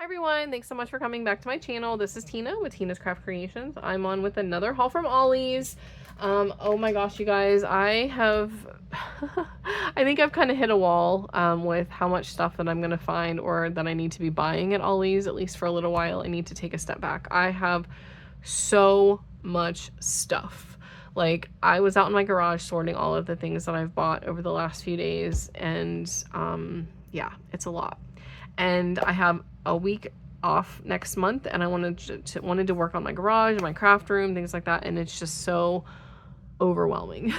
Hi everyone, thanks so much for coming back to my channel. This is Tina with Tina's Craft Creations. I'm on with another haul from Ollie's. Oh my gosh, you guys, I have I think I've kind of hit a wall with how much stuff that I'm gonna find or that I need to be buying at Ollie's, at least for a little while. I need to take a step back. I have so much stuff. Like, I was out in my garage sorting all of the things that I've bought over the last few days, and yeah, it's a lot. And I have a week off next month, and I wanted to work on my garage, my craft room, things like that, and it's just so overwhelming.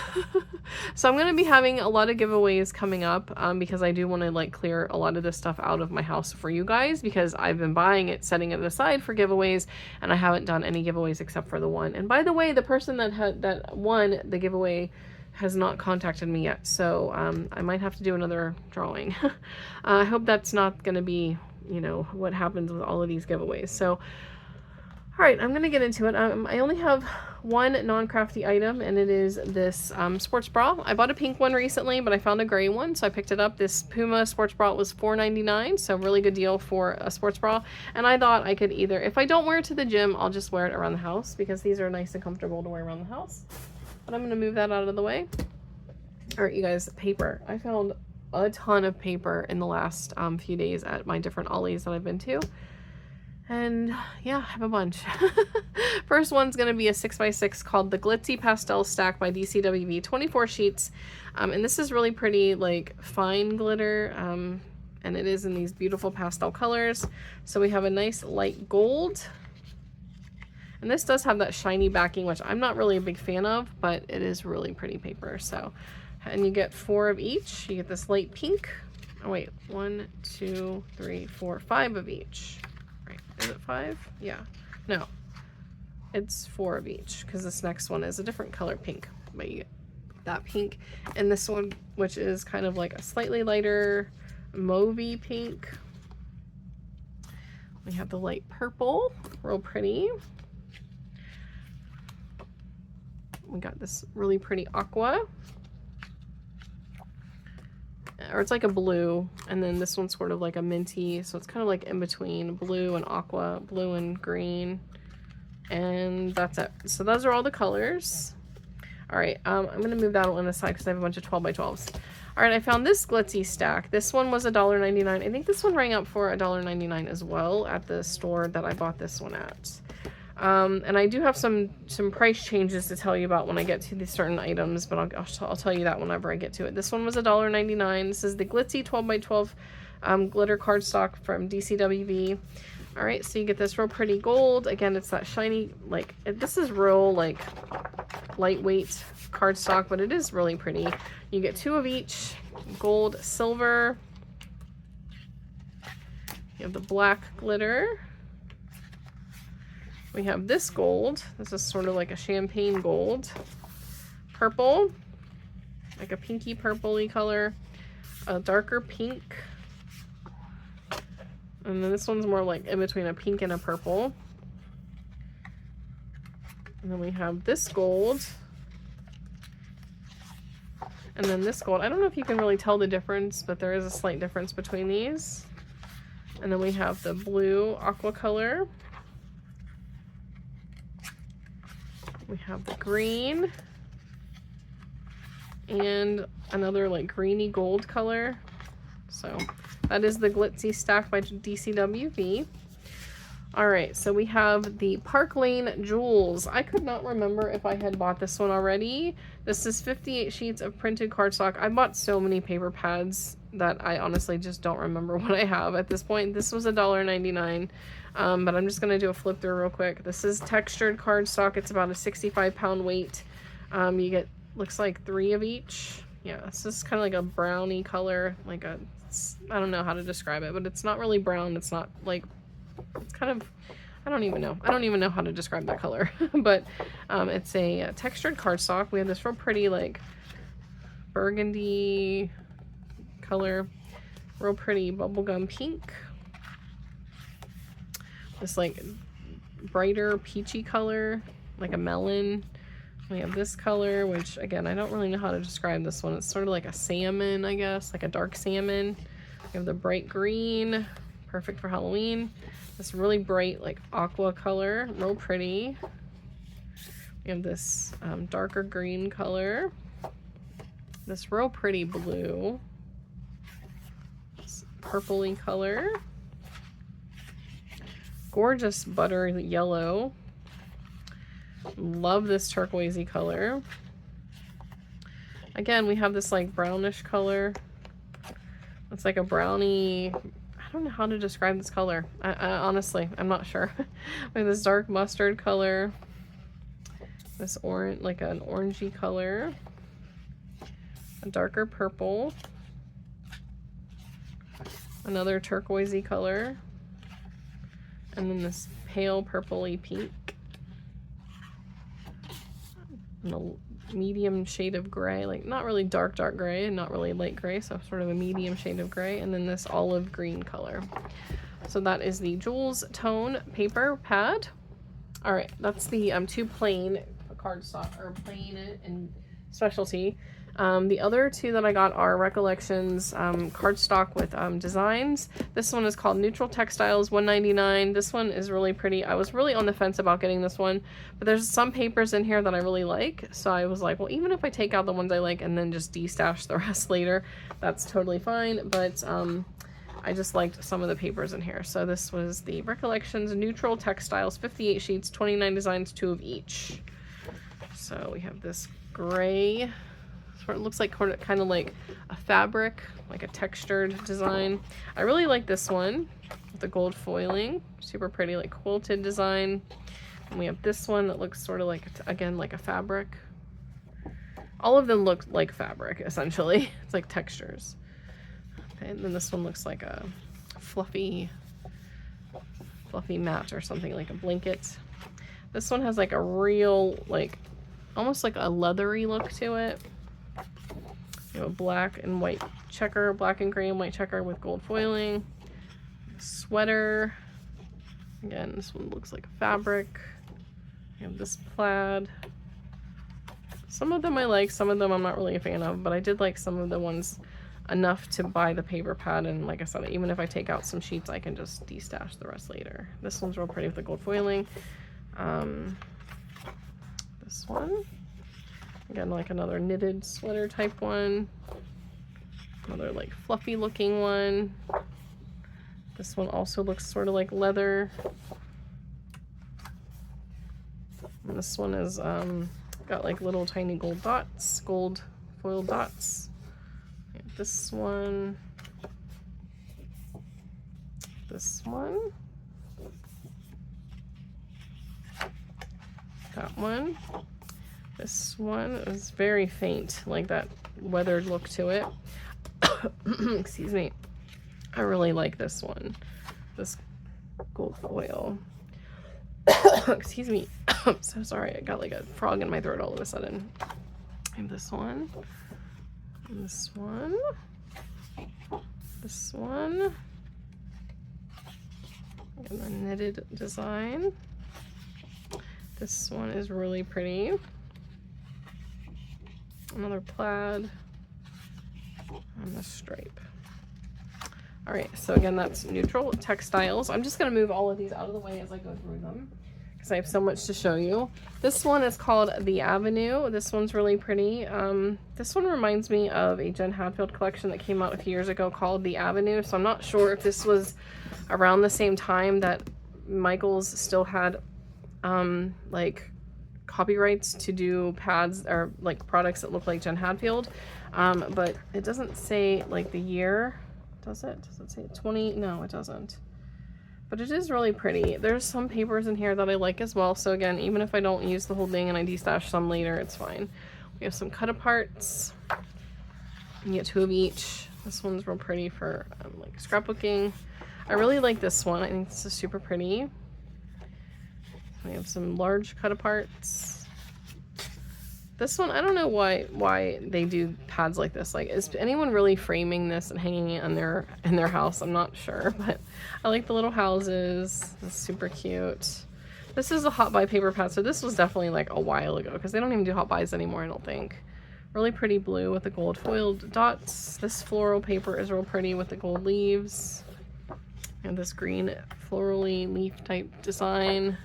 So I'm going to be having a lot of giveaways coming up because I do want to like clear a lot of this stuff out of my house for you guys, because I've been buying it, setting it aside for giveaways, and I haven't done any giveaways except for the one. And by the way, the person that won the giveaway has not contacted me yet, so I might have to do another drawing. I hope that's not going to be, you know, what happens with all of these giveaways. So, all right, I'm going to get into it. I only have one non-crafty item, and it is this sports bra. I bought a pink one recently, but I found a gray one, so I picked it up. This Puma sports bra was $4.99, so really good deal for a sports bra. And I thought I could either, if I don't wear it to the gym, I'll just wear it around the house, because these are nice and comfortable to wear around the house. But I'm going to move that out of the way. All right, you guys, paper. I found a ton of paper in the last few days at my different Ollies that I've been to. And yeah, I have a bunch. First one's going to be a 6x6 called the Glitzy Pastel Stack by DCWV, 24 sheets. And this is really pretty, like, fine glitter. And it is in these beautiful pastel colors. So we have a nice light gold. And this does have that shiny backing, which I'm not really a big fan of, but it is really pretty paper. So, and you get 4 of each. You get this light pink. Oh wait, 1, 2, 3, 4, 5 of each. Right, is it 5? Yeah, no, it's 4 of each, because this next one is a different color pink. But you get that pink, and this one, which is kind of like a slightly lighter mauvey pink. We have the light purple, real pretty. We got this really pretty aqua, or it's like a blue, and then this one's sort of like a minty, so it's kind of like in between blue and aqua, blue and green, and that's it. So those are all the colors. All right, I'm gonna move that one aside because I have a bunch of 12x12s. All right, I found this glitzy stack. This one was $1.99. I think this one rang up for $1.99 as well at the store that I bought this one at. And I do have some price changes to tell you about when I get to these certain items, but I'll tell you that whenever I get to it. This one was $1.99. This is the Glitzy 12x12 glitter cardstock from DCWV. All right, so you get this real pretty gold. Again, it's that shiny, like, this is real, like, lightweight cardstock, but it is really pretty. You get 2 of each, gold, silver. You have the black glitter. We have this gold. This is sort of like a champagne gold. Purple, like a pinky purpley color. A darker pink. And then this one's more like in between a pink and a purple. And then we have this gold. And then this gold. I don't know if you can really tell the difference, but there is a slight difference between these. And then we have the blue aqua color. We have the green and another like greeny gold color. So that is the Glitzy Stack by DCWV. All right, so we have the Park Lane Jewels. I could not remember if I had bought this one already. This is 58 sheets of printed cardstock. I bought so many paper pads that I honestly just don't remember what I have at this point. This was $1.99. But I'm just going to do a flip through real quick. This is textured cardstock. It's about a 65-pound weight. You get, looks like 3 of each. Yeah, this is kind of like a browny color, like a, I don't know how to describe it, but it's not really brown. It's not like, it's kind of, I don't even know. I don't even know how to describe that color. But it's a textured cardstock. We have this real pretty, like, burgundy color. Real pretty bubblegum pink. This like brighter peachy color, like a melon. We have this color, which again, I don't really know how to describe this one. It's sort of like a salmon, I guess, like a dark salmon. We have the bright green, perfect for Halloween. This really bright, like aqua color, real pretty. We have this darker green color. This real pretty blue. This purpley color. Gorgeous butter yellow. Love this turquoisey color. Again, we have this like brownish color. It's like a brownie. I don't know how to describe this color. I honestly, I'm not sure. We have this dark mustard color. This orange, like an orangey color. A darker purple. Another turquoisey color. And then this pale purpley pink. And a medium shade of gray, like not really dark gray and not really light gray, so sort of a medium shade of gray, and then this olive green color. So that is the Jules Tone paper pad. All right, that's the two plain cardstock, or plain and specialty. The other two that I got are Recollections cardstock with designs. This one is called Neutral Textiles, $1.99. This one is really pretty. I was really on the fence about getting this one, but there's some papers in here that I really like. So I was like, well, even if I take out the ones I like and then just de-stash the rest later, that's totally fine. But I just liked some of the papers in here. So this was the Recollections Neutral Textiles, 58 sheets, 29 designs, 2 of each. So we have this gray. It looks like kind of like a fabric, like a textured design. I really like this one with the gold foiling, super pretty, like quilted design. And we have this one that looks sort of like, again, like a fabric. All of them look like fabric, essentially. It's like textures. Okay, and then this one looks like a fluffy mat or something, like a blanket. This one has like a real, like, almost like a leathery look to it. You know, black and white checker, black and gray and white checker with gold foiling. Sweater. Again, this one looks like a fabric. You have this plaid. Some of them I like, some of them I'm not really a fan of, but I did like some of the ones enough to buy the paper pad, and like I said, even if I take out some sheets, I can just de-stash the rest later. This one's real pretty with the gold foiling. This one. Again, like another knitted sweater type one. Another like fluffy looking one. This one also looks sort of like leather. And this one is got like little tiny gold dots, gold foil dots. This one. This one. That one. This one is very faint, like that weathered look to it. Excuse me. I really like this one. This gold foil. Excuse me. I'm so sorry. I got like a frog in my throat all of a sudden. I have this one. And this one. This one. And the knitted design. This one is really pretty. Another plaid and the stripe. All right, so again, that's Neutral Textiles. I'm just gonna move all of these out of the way as I go through them because I have so much to show you. This one is called The Avenue. This one's really pretty. This one reminds me of a Jen Hadfield collection that came out a few years ago called The Avenue. So I'm not sure if this was around the same time that Michaels still had like copyrights to do pads or like products that look like Jen Hadfield, but it doesn't say like the year, does it? Does it say 20? No, it doesn't. But it is really pretty. There's some papers in here that I like as well. So again, even if I don't use the whole thing and I de-stash some later, it's fine. We have some cut aparts. You get 2 of each. This one's real pretty for like scrapbooking. I really like this one. I think this is super pretty. We have some large cut aparts. This one, I don't know why they do pads like this. Like, is anyone really framing this and hanging it in their house? I'm not sure, but I like the little houses. It's super cute. This is a hot buy paper pad, so this was definitely like a while ago because they don't even do hot buys anymore, I don't think. Really pretty blue with the gold foiled dots. This floral paper is real pretty with the gold leaves. And this green florally leaf type design.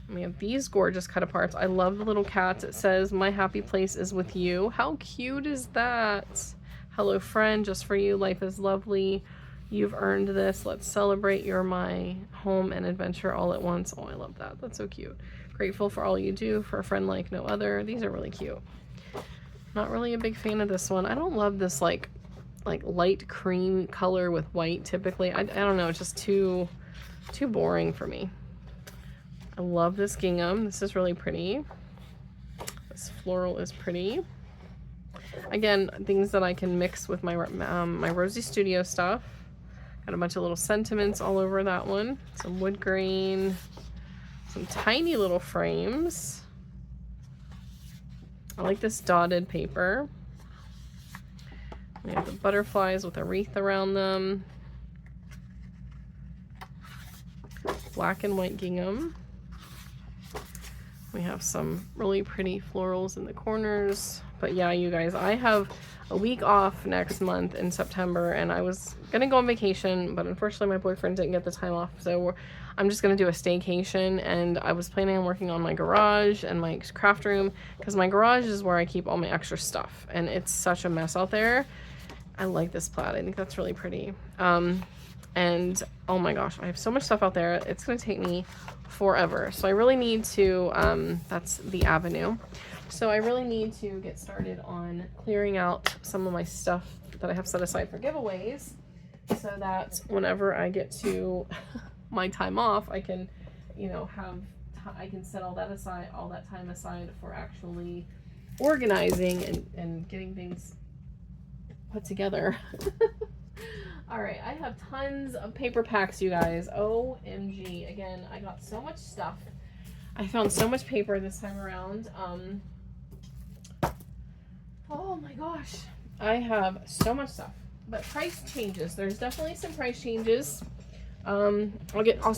We have these gorgeous cut aparts. I love the little cats. It says, "My happy place is with you." How cute is that? "Hello friend, just for you. Life is lovely. You've earned this. Let's celebrate. You're my home and adventure all at once." Oh, I love that. That's so cute. "Grateful for all you do, for a friend like no other." These are really cute. Not really a big fan of this one. I don't love this like light cream color with white typically. I don't know, it's just too boring for me. I love this gingham. This is really pretty. This floral is pretty. Again, things that I can mix with my my Rosie Studio stuff. Got a bunch of little sentiments all over that one. Some wood grain, some tiny little frames. I like this dotted paper. We have the butterflies with a wreath around them. Black and white gingham. We have some really pretty florals in the corners. But yeah, you guys, I have a week off next month in September, and I was gonna go on vacation, but unfortunately my boyfriend didn't get the time off, so I'm just gonna do a staycation. And I was planning on working on my garage and my craft room, because my garage is where I keep all my extra stuff, and it's such a mess out there. I like this plaid. I think that's really pretty. And oh my gosh, I have so much stuff out there. It's gonna take me forever. So I really need to, that's the Avenue. So I really need to get started on clearing out some of my stuff that I have set aside for giveaways, so that whenever I get to my time off, I can, you know, I can set all that time aside for actually organizing and getting things put together. All right, I have tons of paper packs, you guys. OMG. Again, I got so much stuff. I found so much paper this time around. Oh my gosh. I have so much stuff. But price changes. There's definitely some price changes. I'll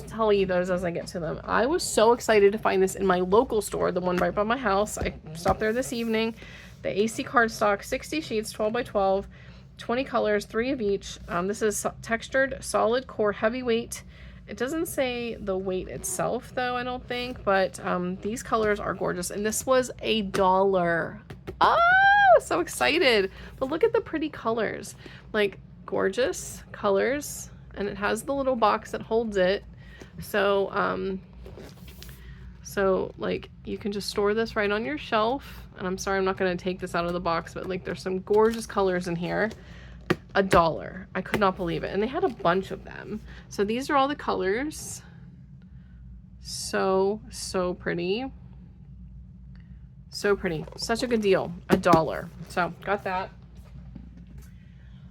tell you those as I get to them. I was so excited to find this in my local store, the one right by my house. I stopped there this evening. The AC cardstock, 60 sheets, 12 by 12. 20 colors, 3 of each. This is textured, solid core, heavyweight. It doesn't say the weight itself though, I don't think, but these colors are gorgeous. And this was $1. Oh, so excited. But look at the pretty colors, like gorgeous colors. And it has the little box that holds it. So, like you can just store this right on your shelf. And I'm sorry, I'm not going to take this out of the box, but like there's some gorgeous colors in here. $1. I could not believe it. And they had a bunch of them. So these are all the colors. So pretty. So pretty. Such a good deal. $1. So got that.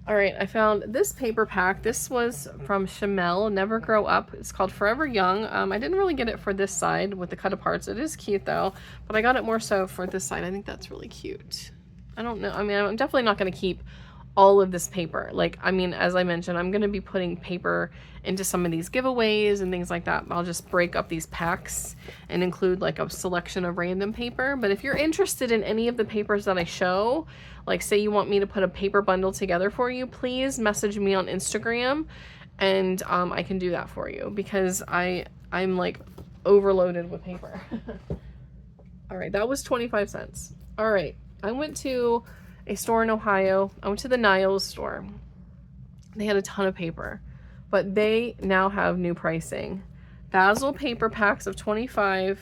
All right, I found this paper pack. This was from Chamel, Never Grow Up. It's called Forever Young. I didn't really get it for this side with the cut aparts. It is cute though, but I got it more so for this side. I think that's really cute. I don't know. I mean, I'm definitely not going to keep all of this paper. Like, I mean, as I mentioned, I'm going to be putting paper into some of these giveaways and things like that. I'll just break up these packs and include like a selection of random paper. But if you're interested in any of the papers that I show, like say you want me to put a paper bundle together for you, please message me on Instagram and I can do that for you, because I'm like overloaded with paper. All right, that was 25 cents. All right, I went to a store in Ohio. I went to the Niles store. They had a ton of paper, but they now have new pricing. Basil paper packs of 25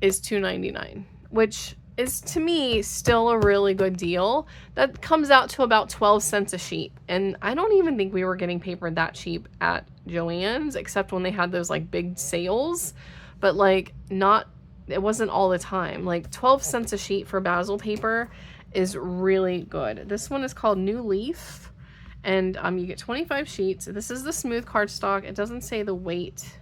is $2.99, which is to me still a really good deal. That comes out to about 12 cents a sheet. And I don't even think we were getting paper that cheap at Joann's, except when they had those like big sales, but like it wasn't all the time. Like 12 cents a sheet for basil paper is really good. This one is called New Leaf, and you get 25 sheets. This is the smooth cardstock. It doesn't say the weight,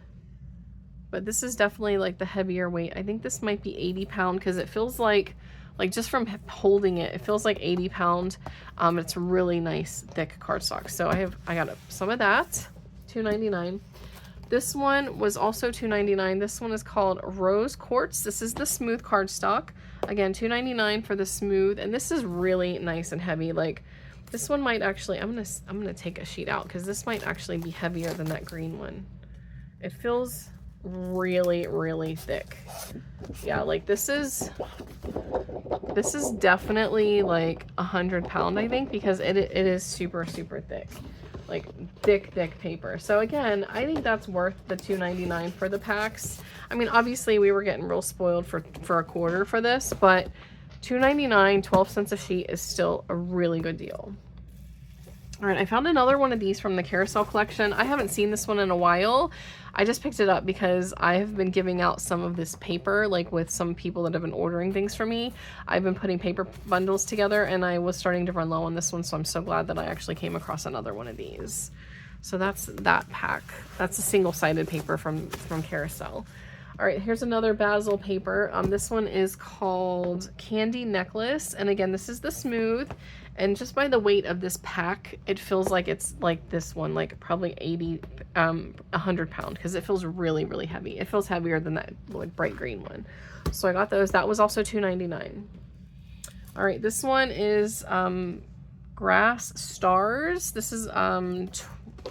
but this is definitely like the heavier weight. I think this might be 80 pound, because it feels like just from holding it, it feels like 80 pound. It's really nice thick cardstock. So I got some of that, $2.99. This one was also $2.99. This one is called Rose Quartz. This is the smooth cardstock. Again, $2.99 for the smooth, and this is really nice and heavy. Like, This one might actually, I'm gonna take a sheet out because this might actually be heavier than that green one. It feels really, really thick. Yeah, like this is definitely like 100 pound, I think, because it is super, super thick. Like thick paper. So again, I think that's worth the $2.99 for the packs. I mean, obviously we were getting real spoiled for a quarter for this, but $2.99, 12 cents a sheet is still a really good deal. All right, I found another one of these from the Carousel collection. I haven't seen this one in a while. I just picked it up because I have been giving out some of this paper, like with some people that have been ordering things for me. I've been putting paper bundles together and I was starting to run low on this one, so I'm so glad that I actually came across another one of these. So that's that pack. That's a single-sided paper from Carousel. All right, here's another basil paper. This one is called Candy Necklace. And again, this is the smooth. And just by the weight of this pack, it feels like it's like this one, like probably 100 pound, because it feels really, really heavy. It feels heavier than that like bright green one. So I got those. That was also $2.99. All right, this one is Grass Stars. This is, how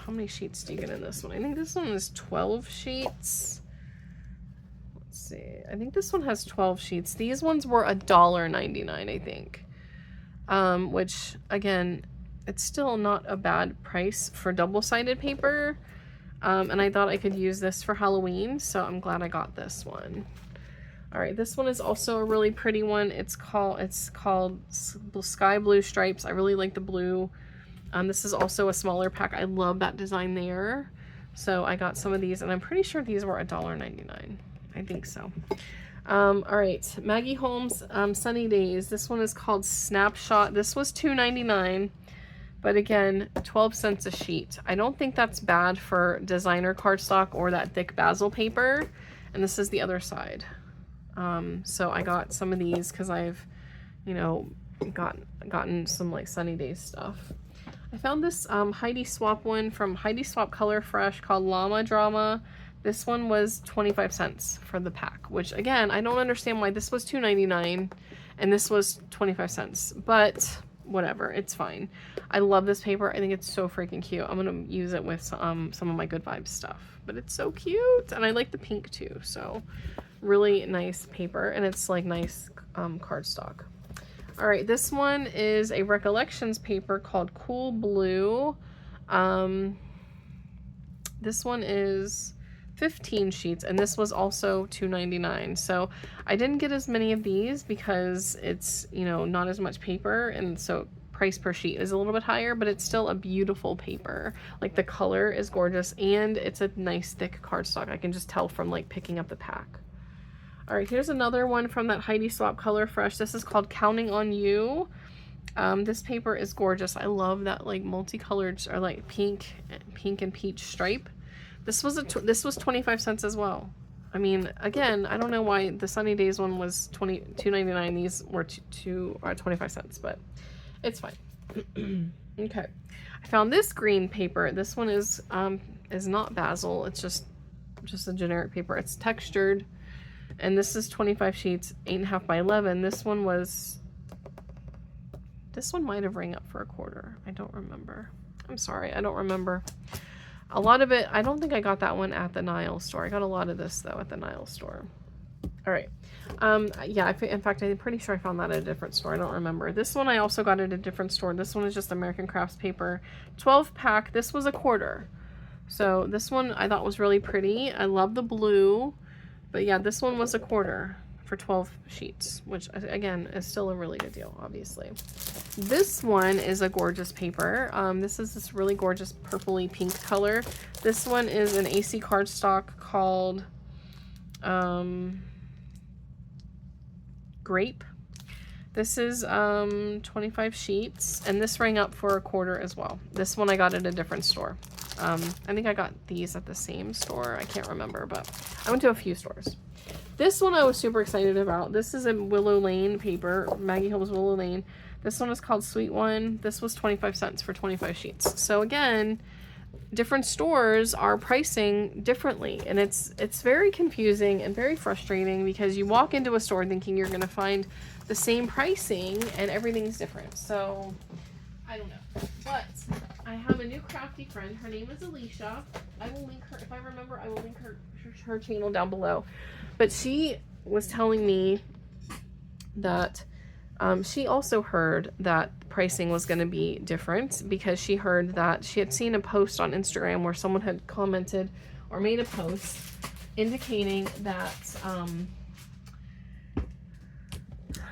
many sheets do you get in this one? I think this one is 12 sheets. Let's see. I think this one has 12 sheets. These ones were $1.99, I think. Which again, it's still not a bad price for double-sided paper. And I thought I could use this for Halloween, so I'm glad I got this one. All right, this one is also a really pretty one. It's called Sky Blue Stripes. I really like the blue. This is also a smaller pack. I love that design there. So I got some of these, and I'm pretty sure these were $1.99. I think so. All right, Maggie Holmes, Sunny Days. This one is called Snapshot. This was $2.99, but again, 12 cents a sheet. I don't think that's bad for designer cardstock or that thick basil paper. And this is the other side. So I got some of these because I've, you know, gotten some like Sunny Days stuff. I found this Heidi Swap one from Heidi Swap Color Fresh called Llama Drama. This one was 25 cents for the pack, which again, I don't understand why this was $2.99 and this was 25 cents, but whatever, it's fine. I love this paper. I think it's so freaking cute. I'm going to use it with some of my Good Vibes stuff, but it's so cute. And I like the pink too. So really nice paper, and it's like nice cardstock. All right, this one is a Recollections paper called Cool Blue. This one is 15 sheets, and this was also $2.99. So I didn't get as many of these because it's, you know, not as much paper, and so price per sheet is a little bit higher, but it's still a beautiful paper. Like the color is gorgeous, and it's a nice thick cardstock. I can just tell from like picking up the pack. All right, here's another one from that Heidi Swap Color Fresh. This is called Counting on You. This paper is gorgeous. I love that like multicolored or like pink and peach stripe. This was 25 cents as well. I mean, again, I don't know why the Sunny Days one was $2.99. These were 25 cents, but it's fine. Okay, I found this green paper. This one is not basil. It's just a generic paper. It's textured, and this is 25 sheets, 8.5 by 11. This one might have rang up for a quarter. I don't remember. I'm sorry, I don't remember. A lot of it, I don't think I got that one at the Nile store. I got a lot of this though at the Nile store. All right. Yeah, in fact, I'm pretty sure I found that at a different store. I don't remember. This one I also got at a different store. This one is just American Crafts paper. 12 pack. This was a quarter. So this one I thought was really pretty. I love the blue. But yeah, this one was a quarter for 12 sheets, which again is still a really good deal, obviously. This one is a gorgeous paper. This is this really gorgeous purpley pink color. This one is an AC cardstock called Grape. This is 25 sheets, and this rang up for a quarter as well. This one I got at a different store. I think I got these at the same store. I can't remember, but I went to a few stores. This one I was super excited about. This is a Willow Lane paper, Maggie Holmes Willow Lane. This one is called Sweet One. This was 25 cents for 25 sheets. So again, different stores are pricing differently, and it's very confusing and very frustrating because you walk into a store thinking you're going to find the same pricing and everything's different. So I don't know. But I have a new crafty friend. Her name is Alicia. I will link her, if I remember, I will link her channel down below. But she was telling me that she also heard that pricing was going to be different, because she heard that she had seen a post on Instagram where someone had commented or made a post indicating that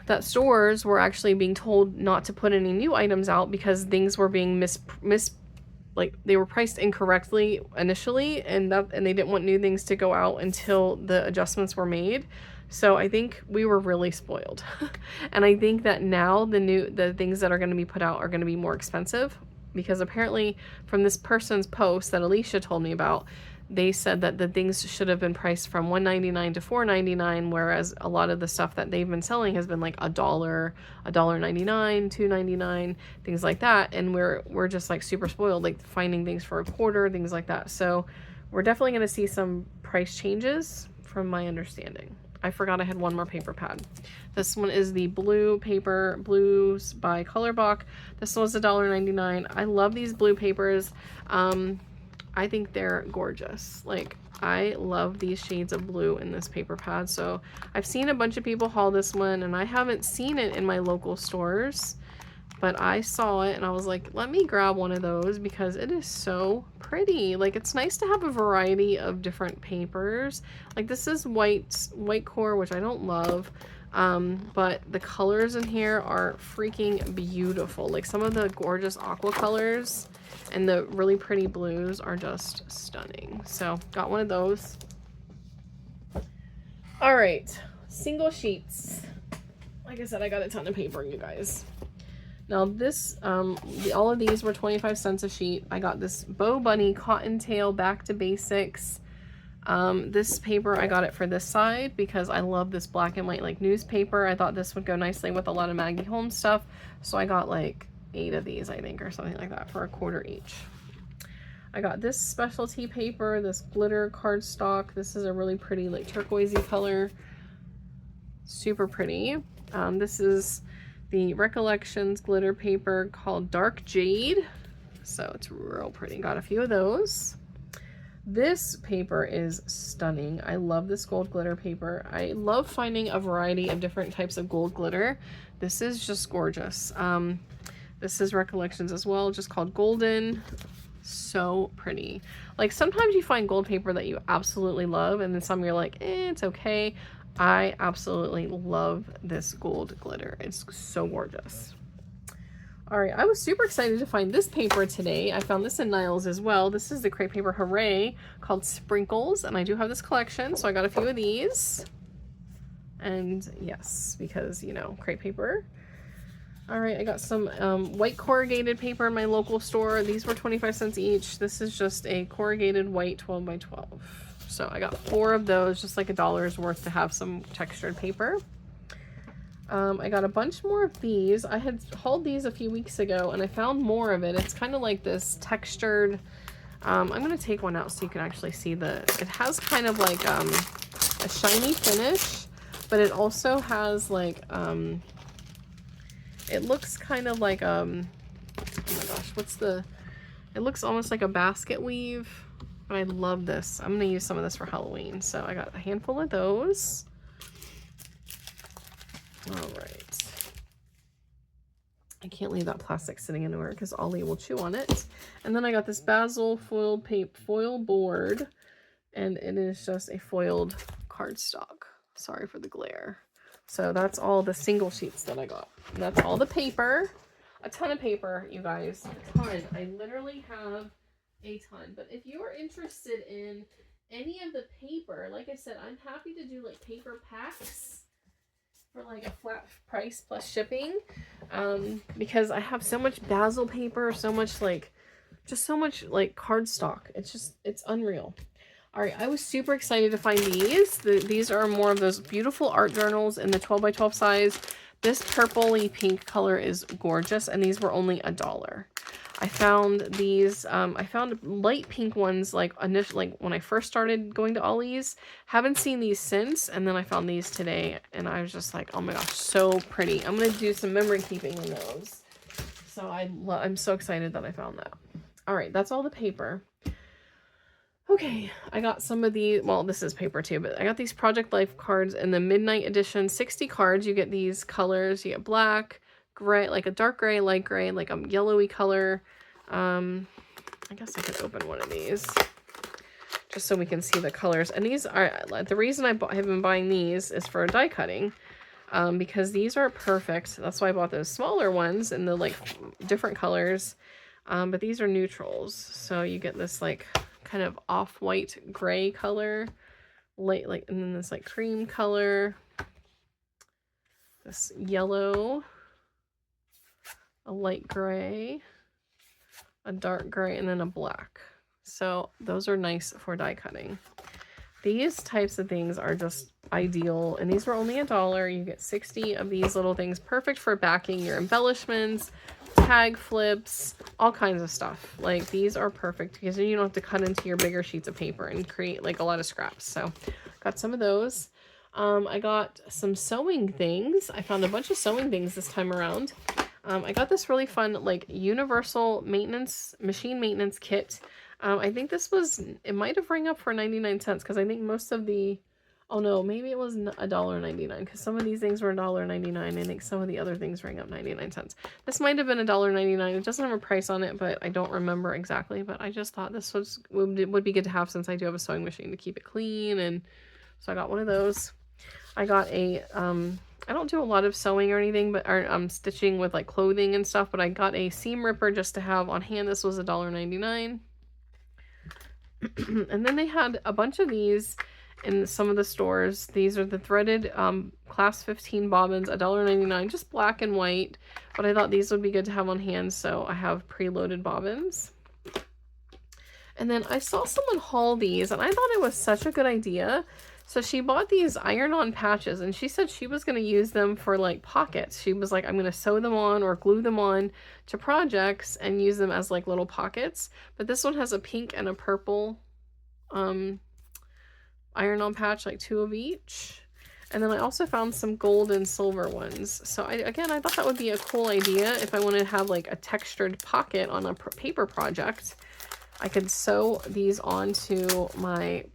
that stores were actually being told not to put any new items out because things were being like they were priced incorrectly initially, and they didn't want new things to go out until the adjustments were made. So I think we were really spoiled. And I think that now the things that are going to be put out are going to be more expensive, because apparently from this person's post that Alicia told me about, they said that the things should have been priced from $1.99 to $4.99, whereas a lot of the stuff that they've been selling has been like $1, $1.99, $2.99, things like that. And we're just like super spoiled, like finding things for a quarter, things like that. So we're definitely going to see some price changes from my understanding. I forgot I had one more paper pad. This one is the blue paper, Blues by Colorbach. This one's $1.99. I love these blue papers. I think they're gorgeous. Like, I love these shades of blue in this paper pad. So I've seen a bunch of people haul this one, and I haven't seen it in my local stores, but I saw it and I was like, let me grab one of those because it is so pretty. Like, it's nice to have a variety of different papers. Like, this is white core, which I don't love. But the colors in here are freaking beautiful. Like, some of the gorgeous aqua colors and the really pretty blues are just stunning. So got one of those. All right, single sheets. Like I said, I got a ton of paper, you guys. Now this, all of these were 25 cents a sheet. I got this Bow Bunny Cottontail Back to Basics. This paper, I got it for this side because I love this black and white like newspaper. I thought this would go nicely with a lot of Maggie Holmes stuff. So I got like 8 of these, I think, or something like that, for a quarter each. I got this specialty paper, this glitter cardstock. This is a really pretty like turquoisey color. Super pretty. This is the Recollections glitter paper called Dark Jade. So it's real pretty. Got a few of those. This paper is stunning. I love this gold glitter paper. I love finding a variety of different types of gold glitter. This is just gorgeous. This is Recollections as well, just called Golden. So pretty. Like, sometimes you find gold paper that you absolutely love, and then some you're like, it's okay. I absolutely love this gold glitter. It's so gorgeous. All right, I was super excited to find this paper today. I found this in Niles as well. This is the crepe paper Hooray called Sprinkles, and I do have this collection, so I got a few of these. And yes, because, you know, crepe paper. All right, I got some white corrugated paper in my local store. These were 25 cents each. This is just a corrugated white 12 by 12. So I got 4 of those, just like $1's worth to have some textured paper. I got a bunch more of these. I had hauled these a few weeks ago and I found more of it. It's kind of like this textured, I'm going to take one out so you can actually see it has kind of like a shiny finish, but it also has like, it looks kind of like, oh my gosh, it looks almost like a basket weave, but I love this. I'm going to use some of this for Halloween. So I got a handful of those. All right. I can't leave that plastic sitting anywhere because Ollie will chew on it. And then I got this basil foil board, and it is just a foiled cardstock. Sorry for the glare. So that's all the single sheets that I got. And that's all the paper. A ton of paper, you guys. A ton. I literally have a ton. But if you are interested in any of the paper, like I said, I'm happy to do like paper packs for like a flat price plus shipping, because I have so much basil paper, so much like cardstock. It's unreal. All right, I was super excited to find these. These are more of those beautiful art journals in the 12 by 12 size. This purpley pink color is gorgeous, and these were only $1. I found these, I found light pink ones like initially when I first started going to Ollie's. Haven't seen these since, and then I found these today, and I was just like, oh my gosh, so pretty. I'm going to do some memory keeping in those. So I'm so excited that I found that. All right, that's all the paper. Okay, I got some of the, well, this is paper too, but I got these Project Life cards in the Midnight Edition, 60 cards. You get these colors. You get black, gray, like a dark gray, light gray, like a yellowy color. I guess I could open one of these just so we can see the colors. And these are, the reason I have been buying these is for die cutting, because these are perfect. That's why I bought those smaller ones in the like different colors. But these are neutrals. So you get this like kind of off-white gray color, light, like, and then this like cream color, this yellow, a light gray, a dark gray, and then a black. So those are nice for die cutting. These types of things are just ideal, and these were only $1. You get 60 of these little things, perfect for backing your embellishments, tag flips, all kinds of stuff. Like, these are perfect because then you don't have to cut into your bigger sheets of paper and create like a lot of scraps. So got some of those. I got some sewing things. I found a bunch of sewing things this time around. I got this really fun like universal maintenance, machine maintenance kit. I think this was, it might have rang up for 99 cents because I think most of the, oh no, maybe it was $1.99 because some of these things were $1.99. I think some of the other things rang up 99 cents. This might have been $1.99. It doesn't have a price on it, but I don't remember exactly. But I just thought this would be good to have since I do have a sewing machine to keep it clean. And so I got one of those. I got a, I don't do a lot of sewing or anything, but stitching with like clothing and stuff, but I got a seam ripper just to have on hand. This was $1.99. And then they had a bunch of these in some of the stores. These are the threaded class 15 bobbins, $1.99, just black and white. But I thought these would be good to have on hand, so I have preloaded bobbins. And then I saw someone haul these, and I thought it was such a good idea. So she bought these iron-on patches, and she said she was going to use them for like pockets. She was like, I'm going to sew them on or glue them on to projects and use them as like little pockets. But this one has a pink and a purple iron-on patch, like 2 of each. And then I also found some gold and silver ones. So I thought that would be a cool idea if I wanted to have like a textured pocket on a paper project. I could sew these onto my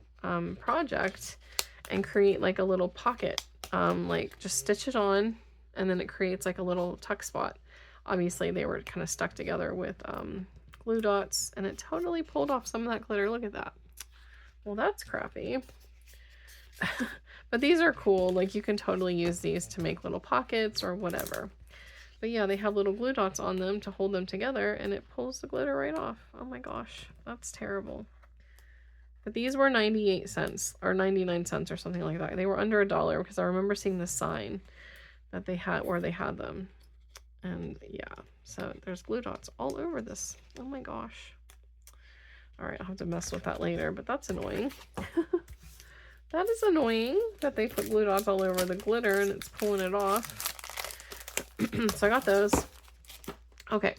project and create like a little pocket, like just stitch it on and then it creates like a little tuck spot. Obviously they were kind of stuck together with glue dots, and it totally pulled off some of that glitter. Look at that. Well, that's crappy. But these are cool. Like, you can totally use these to make little pockets or whatever. But yeah, they have little glue dots on them to hold them together, and it pulls the glitter right off. Oh my gosh, that's terrible. But these were 98 cents or 99 cents or something like that. They were under $1 because I remember seeing the sign that they had where they had them. And yeah, so there's glue dots all over this. Oh my gosh. All right, I'll have to mess with that later, but that's annoying. That is annoying that they put glue dots all over the glitter and it's pulling it off. So I got those. Okay.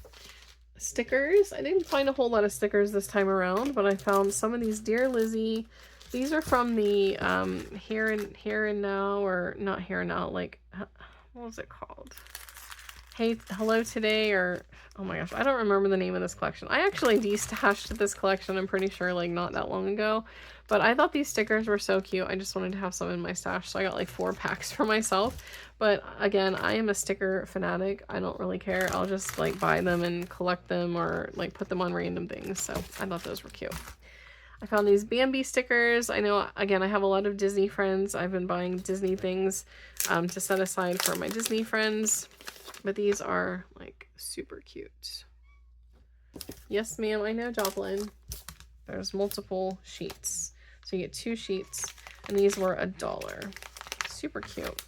Stickers. I didn't find a whole lot of stickers this time around, but I found some of these Dear Lizzie. These are from the Here and Now, or not Here and Now, like, what was it called? Hey, Hello Today, or oh my gosh, I don't remember the name of this collection. I actually destashed this collection, I'm pretty sure, like not that long ago. But I thought these stickers were so cute. I just wanted to have some in my stash, so I got like 4 packs for myself. But again, I am a sticker fanatic. I don't really care. I'll just like buy them and collect them or like put them on random things. So I thought those were cute. I found these Bambi stickers. I know, again, I have a lot of Disney friends. I've been buying Disney things to set aside for my Disney friends. But these are like super cute. Yes, ma'am, I know, Joplin. There's multiple sheets. So you get 2 sheets, and these were $1. Super cute.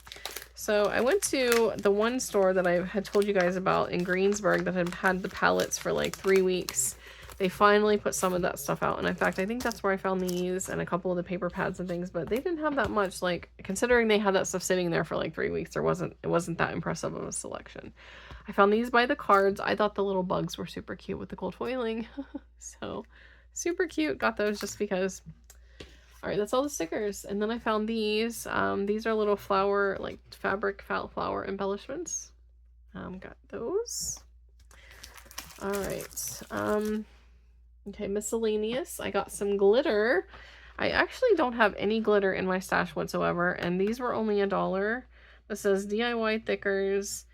So I went to the one store that I had told you guys about in Greensburg that had had the palettes for like 3 weeks. They finally put some of that stuff out, and in fact I think that's where I found these and a couple of the paper pads and things, but they didn't have that much. Like, considering they had that stuff sitting there for like 3 weeks, it wasn't that impressive of a selection. I found these by the cards. I thought the little bugs were super cute with the gold foiling. So super cute. Got those just because. All right, that's all the stickers. And then I found these. These are little flower, like fabric flower embellishments. Got those. All right. Okay, miscellaneous. I got some glitter. I actually don't have any glitter in my stash whatsoever, and these were only $1. This says DIY thickers.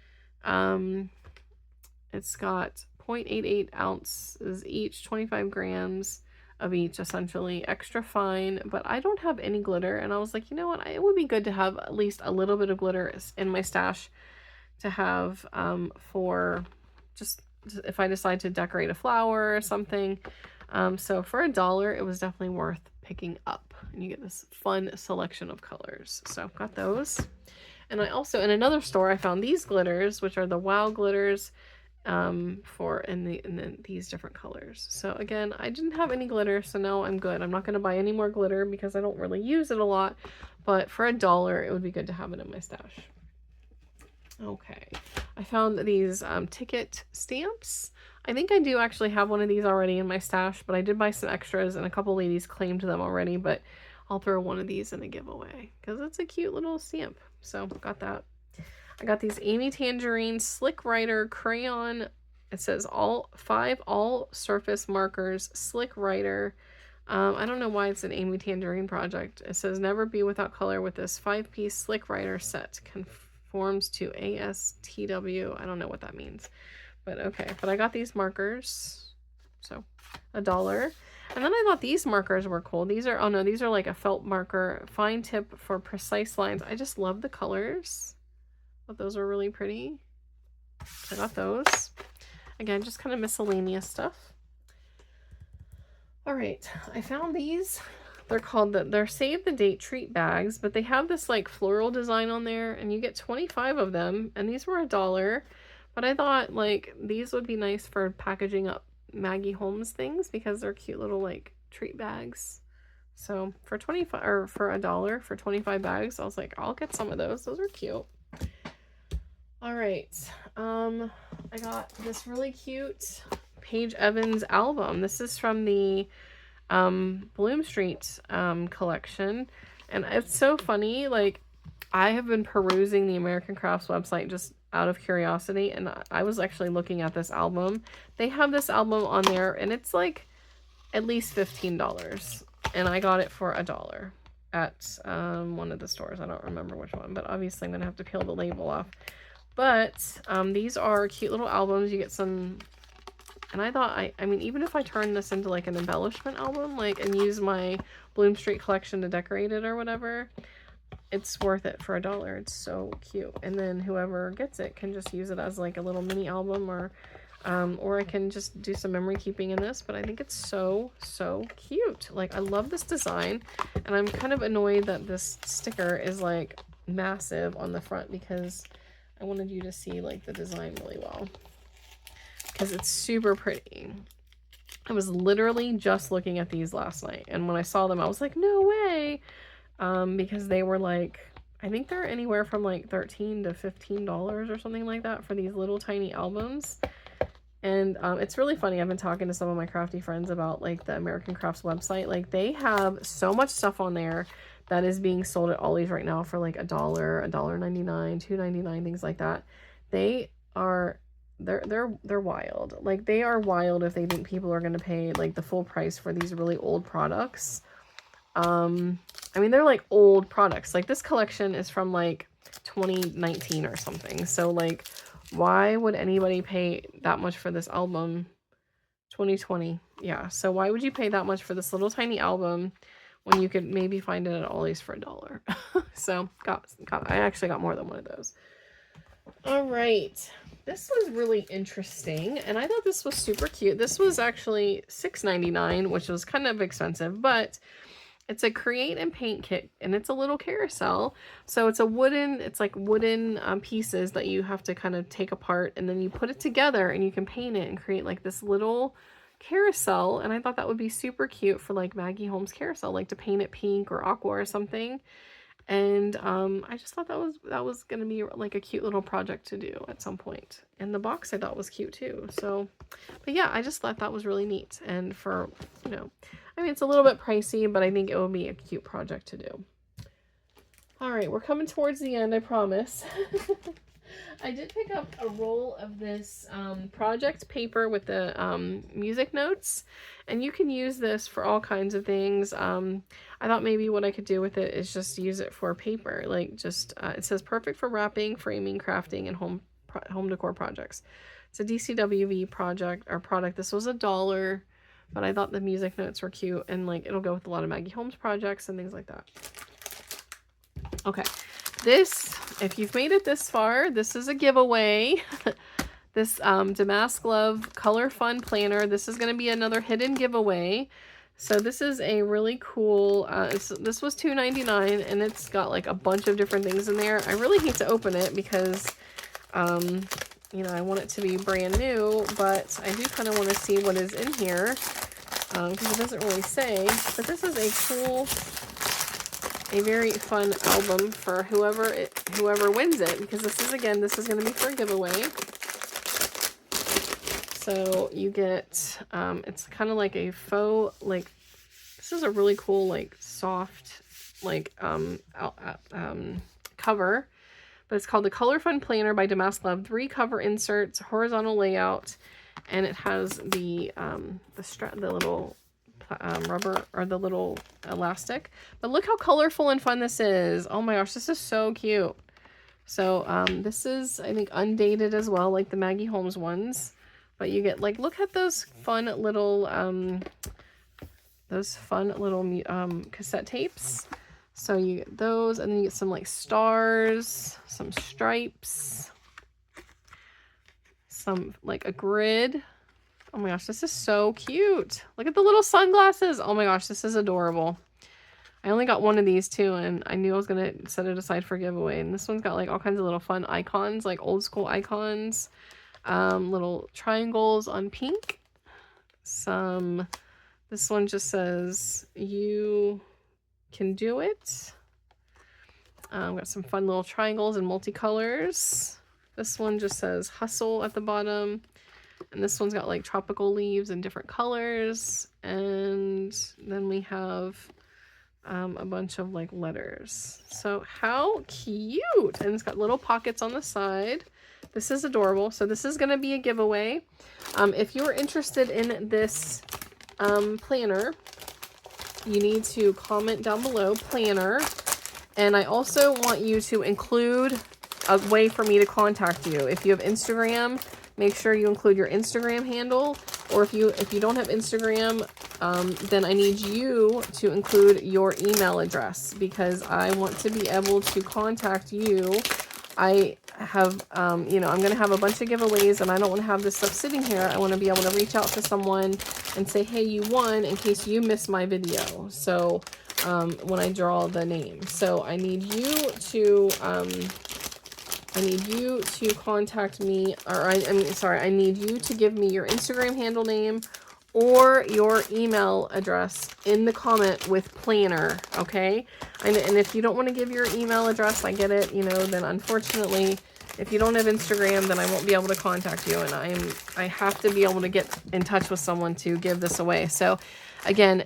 It's got 0.88 ounces each, 25 grams of each, essentially, extra fine, but I don't have any glitter, and I was like, you know what, it would be good to have at least a little bit of glitter in my stash to have for just if I decide to decorate a flower or something. So for $1, it was definitely worth picking up, and you get this fun selection of colors. So got those. And I also, in another store, I found these glitters, which are the Wow glitters, in these different colors. So again, I didn't have any glitter, so now I'm good. I'm not going to buy any more glitter because I don't really use it a lot, but for $1, it would be good to have it in my stash. Okay, I found these ticket stamps. I think I do actually have one of these already in my stash, but I did buy some extras, and a couple ladies claimed them already, but I'll throw one of these in a giveaway because it's a cute little stamp. So got that. I got these Amy Tangerine Slick Writer crayon. It says all surface markers, Slick Writer. I don't know why it's an Amy Tangerine project. It says never be without color with this 5-piece Slick Writer set. Conforms to ASTW. I don't know what that means, but okay. But I got these markers, so $1. And then I thought these markers were cool. These are, oh no, these are like a felt marker, fine tip for precise lines. I just love the colors. But those are really pretty. I got those. Again, just kind of miscellaneous stuff. All right, I found these. They're called they're save the date treat bags, but they have this like floral design on there, and you get 25 of them, and these were $1. But I thought like these would be nice for packaging up Maggie Holmes things because they're cute little like treat bags. So for $1 for 25 bags, I was like, I'll get some of those. Those are cute. All right, I got this really cute Paige Evans album. This is from the Bloom Street collection, and it's so funny. Like, I have been perusing the American Crafts website just out of curiosity, and I was actually looking at this album. They have this album on there, and it's like at least $15, and I got it for $1 at one of the stores. I don't remember which one, but obviously I'm gonna have to peel the label off. But these are cute little albums. You get some, and I thought, I mean, even if I turn this into like an embellishment album, like, and use my Bloom Street collection to decorate it or whatever, it's worth it for $1. It's so cute. And then whoever gets it can just use it as like a little mini album, or I can just do some memory keeping in this. But I think it's so, so cute. Like, I love this design, and I'm kind of annoyed that this sticker is like massive on the front because I wanted you to see like the design really well, because it's super pretty. I was literally just looking at these last night, and when I saw them I was like, no way, because they were like, I think they're anywhere from like $13 to $15 or something like that for these little tiny albums. And it's really funny. I've been talking to some of my crafty friends about like the American Crafts website. Like, they have so much stuff on there that is being sold at Ollie's right now for like $1, $1.99, $2.99, things like that. They're wild. Like, they are wild if they think people are going to pay like the full price for these really old products. I mean, they're like old products. Like, this collection is from like 2019 or something. So like, why would anybody pay that much for this album? 2020. Yeah. So why would you pay that much for this little tiny album when you could maybe find it at Ollie's for $1? So I actually got more than one of those. All right. This was really interesting, and I thought this was super cute. This was actually $6.99, which was kind of expensive, but it's a create and paint kit, and it's a little carousel. So it's like wooden pieces that you have to kind of take apart, and then you put it together and you can paint it and create like this little carousel. And I thought that would be super cute for like Maggie Holmes carousel, like to paint it pink or aqua or something. And I just thought that was gonna be like a cute little project to do at some point. And the box I thought was cute too. So, but yeah, I just thought that was really neat. And for, you know, I mean, it's a little bit pricey, but I think it will be a cute project to do. All right, we're coming towards the end, I promise. I did pick up a roll of this project paper with the music notes, and you can use this for all kinds of things. I thought maybe what I could do with it is just use it for paper, like just it says perfect for wrapping, framing, crafting, and home decor projects. It's a DCWV product. This was $1, but I thought the music notes were cute, and like it'll go with a lot of Maggie Holmes projects and things like that. Okay, this, if you've made it this far, this is a giveaway. This Damask Love Color Fun Planner. This is going to be another hidden giveaway. So this is a really cool, this was $2.99, and it's got like a bunch of different things in there. I really hate to open it because, you know, I want it to be brand new, but I do kind of want to see what is in here, because it doesn't really say. But this is a cool, a very fun album for whoever wins it, because this is, again, this is going to be for a giveaway. So you get, it's kind of like a faux, like, this is a really cool, like, soft, like, cover. But it's called the Color Fun Planner by Damask Love. 3 cover inserts, horizontal layout, and it has the little rubber, or the little elastic. But look how colorful and fun this is. Oh my gosh, this is so cute. So this is, I think, undated as well, like the Maggie Holmes ones. But you get, like, look at those fun little cassette tapes. So you get those, and then you get some like stars, some stripes, some like a grid. Oh my gosh, this is so cute. Look at the little sunglasses. Oh my gosh, this is adorable. I only got one of these too, and I knew I was gonna set it aside for giveaway. And this one's got like all kinds of little fun icons, like old school icons, little triangles on pink. This one just says, "You can do it." Got some fun little triangles and multicolors. This one just says "hustle" at the bottom, and this one's got like tropical leaves in different colors. And then we have a bunch of like letters. So how cute! And it's got little pockets on the side. This is adorable. So this is going to be a giveaway. If you're interested in this planner, you need to comment down below planner, and I also want you to include a way for me to contact you. If you have Instagram, make sure you include your Instagram handle, or if you don't have Instagram, then I need you to include your email address, because I want to be able to contact you. I have, you know, I'm going to have a bunch of giveaways, and I don't want to have this stuff sitting here. I want to be able to reach out to someone and say, hey, you won, in case you missed my video. So, when I draw the name. So I need you to, contact me, or I need you to give me your Instagram handle name or your email address in the comment with planner, okay? And if you don't want to give your email address, I get it, you know, then unfortunately, if you don't have Instagram, then I won't be able to contact you, and I have to be able to get in touch with someone to give this away. So again,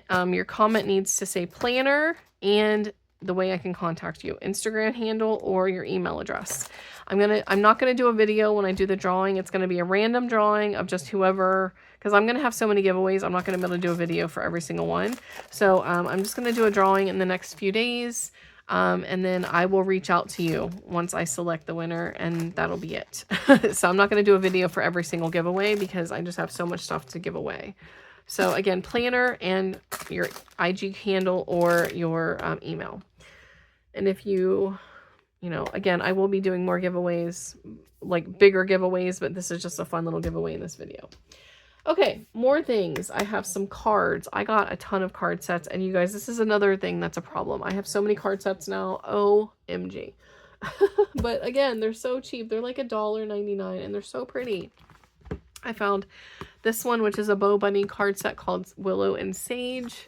your comment needs to say planner and the way I can contact you, Instagram handle or your email address. I'm not gonna do a video when I do the drawing. It's gonna be a random drawing of just whoever, because I'm gonna have so many giveaways. I'm not gonna be able to do a video for every single one. So I'm just gonna do a drawing in the next few days, and then I will reach out to you once I select the winner, and that'll be it. So I'm not gonna do a video for every single giveaway because I just have so much stuff to give away. So again, planner and your IG handle or your email. And if you know, again, I will be doing more giveaways, like bigger giveaways, but this is just a fun little giveaway in this video. Okay, more things. I have some cards. I got a ton of card sets, and you guys, this is another thing that's a problem. I have so many card sets now. OMG. But again, they're so cheap. They're like $1.99, and they're so pretty. I found this one, which is a Bow Bunny card set called Willow and Sage.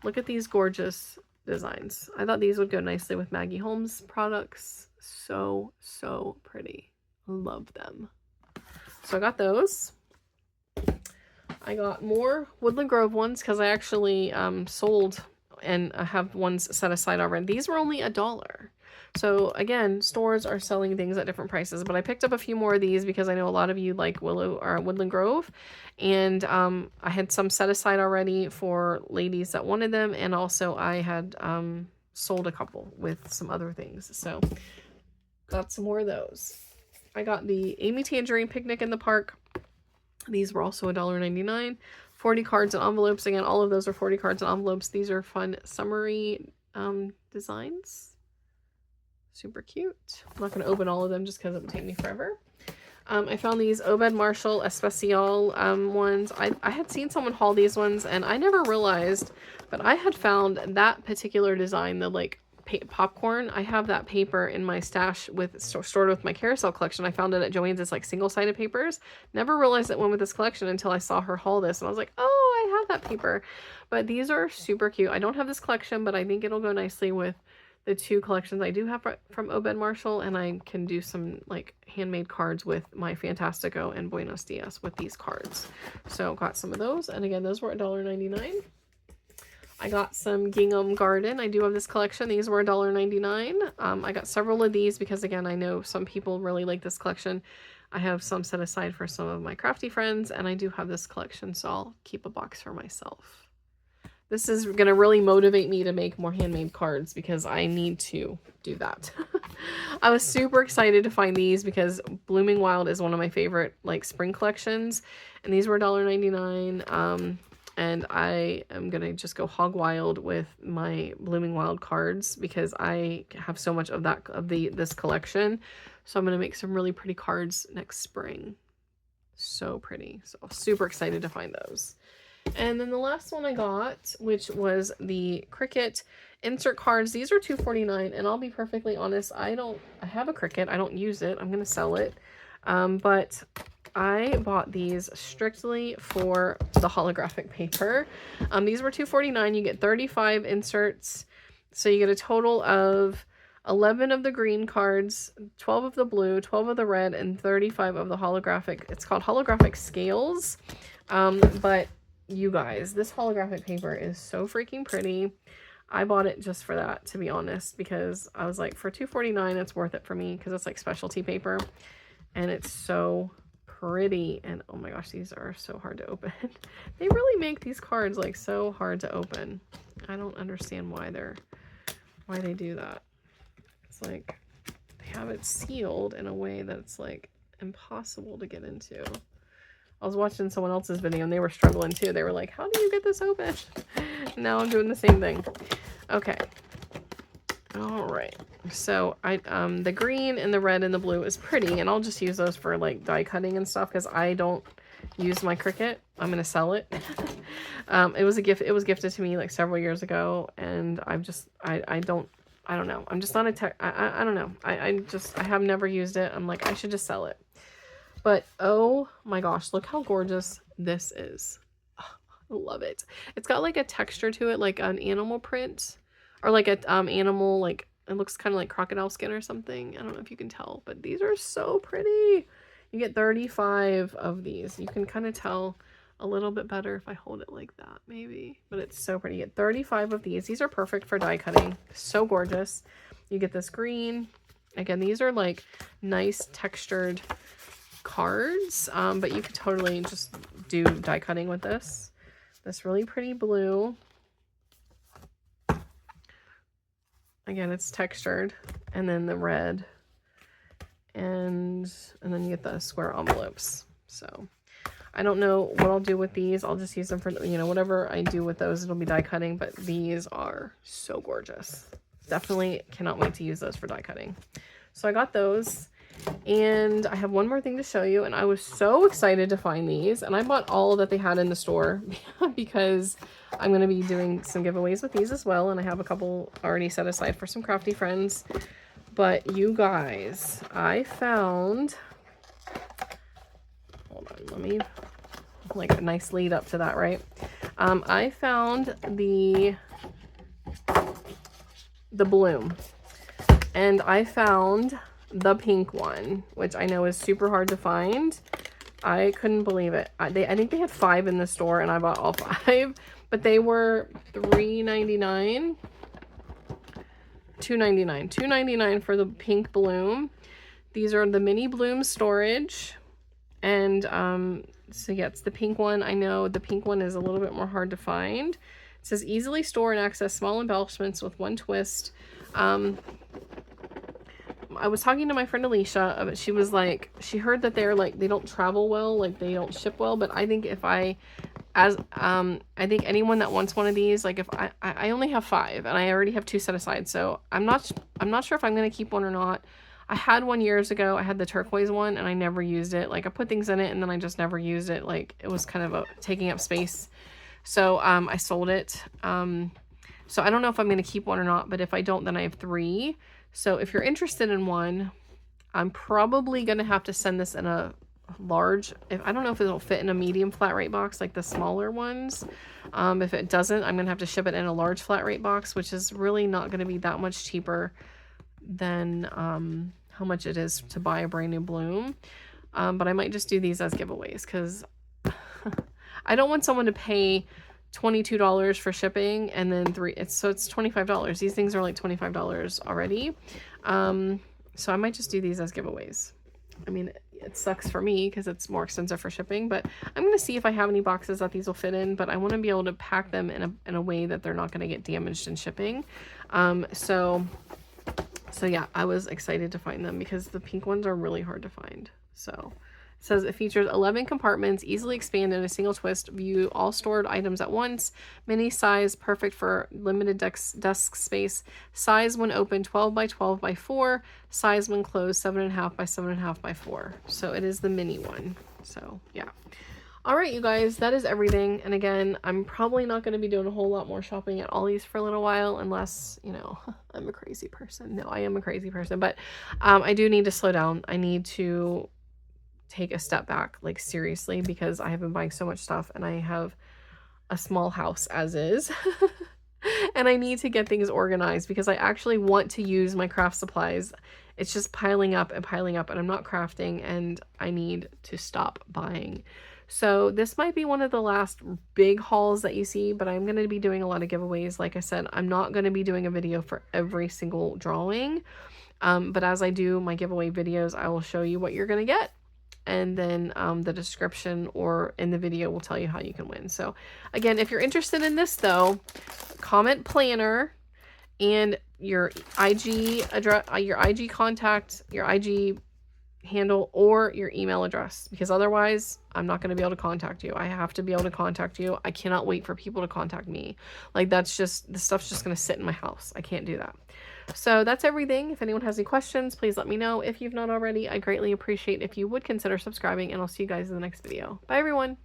Look at these gorgeous designs. I thought these would go nicely with Maggie Holmes products. So, so pretty. Love them. So I got those. I got more Woodland Grove ones because I actually sold and I have ones set aside already. These were only $1. So again, stores are selling things at different prices, but I picked up a few more of these because I know a lot of you like Willow or Woodland Grove, and I had some set aside already for ladies that wanted them, and also I had sold a couple with some other things, so got some more of those. I got the Amy Tangerine Picnic in the Park. These were also $1.99. 40 cards and envelopes. Again, all of those are 40 cards and envelopes. These are fun summery designs. Super cute. I'm not going to open all of them just because it would take me forever. I found these Obed Marshall Especial ones. I had seen someone haul these ones, and I never realized, but I had found that particular design, the like popcorn. I have that paper in my stash stored with my carousel collection. I found it at Joann's. It's like single-sided papers. Never realized it went with this collection until I saw her haul this, and I was like, oh, I have that paper. But these are super cute. I don't have this collection, but I think it'll go nicely with the 2 collections I do have from Obed Marshall, and I can do some like handmade cards with my Fantastico and Buenos Dias with these cards. So got some of those, and again, those were $1.99. I got some Gingham Garden. I do have this collection. These were $1.99. I got several of these because, again, I know some people really like this collection. I have some set aside for some of my crafty friends, and I do have this collection, so I'll keep a box for myself. This is going to really motivate me to make more handmade cards because I need to do that. I was super excited to find these because Blooming Wild is one of my favorite like spring collections, and these were $1.99. And I am going to just go hog wild with my Blooming Wild cards because I have so much of this collection. So I'm going to make some really pretty cards next spring. So pretty. So super excited to find those. And then the last one I got, which was the Cricut insert cards. These are $2.49, and I'll be perfectly honest, I have a Cricut. I don't use it. I'm going to sell it. But I bought these strictly for the holographic paper. These were $2.49. You get 35 inserts. So you get a total of 11 of the green cards, 12 of the blue, 12 of the red, and 35 of the holographic. It's called holographic scales. But you guys, this holographic paper is so freaking pretty. I bought it just for that, to be honest, because I was like, for $2.49, it's worth it for me because it's like specialty paper, and it's so pretty. And oh my gosh, these are so hard to open. They really make these cards like so hard to open. I don't understand why they do that. It's like they have it sealed in a way that it's like impossible to get into. I was watching someone else's video and they were struggling too. They were like, how do you get this open? Now I'm doing the same thing. Okay. All right. So the green and the red and the blue is pretty, and I'll just use those for like die cutting and stuff because I don't use my Cricut. I'm going to sell it. It was a gift. It was gifted to me like several years ago, and I don't know. I'm just not a tech. I don't know. I have never used it. I'm like, I should just sell it. But oh my gosh, look how gorgeous this is. Oh, I love it. It's got like a texture to it, like an animal print, or like a animal, like it looks kind of like crocodile skin or something. I don't know if you can tell, but these are so pretty. You get 35 of these. You can kind of tell a little bit better if I hold it like that, maybe. But it's so pretty. You get 35 of these. These are perfect for die cutting. So gorgeous. You get this green. Again, these are like nice textured cards, but you could totally just do die cutting with this. This really pretty blue. Again, it's textured. And then the red. And then you get the square envelopes. So I don't know what I'll do with these. I'll just use them for, you know, whatever I do with those, it'll be die cutting, but these are so gorgeous. Definitely cannot wait to use those for die cutting. So I got those, and I have one more thing to show you, and I was so excited to find these, and I bought all that they had in the store because I'm going to be doing some giveaways with these as well, and I have a couple already set aside for some crafty friends. But you guys, I found, hold on, let me, like a nice lead up to that, right? I found the bloom, and I found the pink one, which I know is super hard to find. I couldn't believe it. I think they had 5 in the store, and I bought all 5. but they were $3.99. $2.99 for the pink bloom. These are the mini bloom storage. And so yeah, it's the pink one. I know the pink one is a little bit more hard to find. It says easily store and access small embellishments with one twist. I was talking to my friend Alicia, she was like, she heard that they're like, they don't travel well, like they don't ship well, but I think if I think anyone that wants one of these, like if I only have 5 and I already have 2 set aside, so I'm not sure if I'm going to keep one or not. I had one years ago. I had the turquoise one and I never used it. Like I put things in it and then I just never used it. Like it was kind of taking up space. So I sold it. So I don't know if I'm going to keep one or not, but if I don't, then I have 3. So if you're interested in one, I'm probably going to have to send this in a large, I don't know if it'll fit in a medium flat rate box like the smaller ones. If it doesn't, I'm going to have to ship it in a large flat rate box, which is really not going to be that much cheaper than how much it is to buy a brand new bloom. But I might just do these as giveaways because I don't want someone to pay $22 for shipping and then it's $25. These things are like $25 already. So I might just do these as giveaways. I mean, it sucks for me because it's more expensive for shipping, but I'm going to see if I have any boxes that these will fit in, but I want to be able to pack them in a way that they're not going to get damaged in shipping. So yeah, I was excited to find them because the pink ones are really hard to find. So it says it features 11 compartments, easily expand in a single twist, view all stored items at once, mini size, perfect for limited desk space, size when open 12 by 12 by 4, size when closed 7.5 by 7.5 by 4. So it is the mini one. So yeah. All right, you guys, that is everything. And again, I'm probably not going to be doing a whole lot more shopping at Ollie's for a little while unless, you know, I'm a crazy person. No, I am a crazy person, but I do need to slow down. I need to take a step back, like seriously, because I have been buying so much stuff and I have a small house as is. And I need to get things organized because I actually want to use my craft supplies. It's just piling up and I'm not crafting and I need to stop buying. So this might be one of the last big hauls that you see, but I'm going to be doing a lot of giveaways. Like I said, I'm not going to be doing a video for every single drawing. But as I do my giveaway videos, I will show you what you're going to get. And then the description or in the video will tell you how you can win. So again, if you're interested in this though, comment planner and your IG address, your IG contact, your IG handle or your email address, because otherwise I'm not going to be able to contact you. I have to be able to contact you. I cannot wait for people to contact me. Like that's just, the stuff's just going to sit in my house. I can't do that. So that's everything. If anyone has any questions, please let me know. If you've not already, I greatly appreciate if you would consider subscribing, and I'll see you guys in the next video. Bye everyone.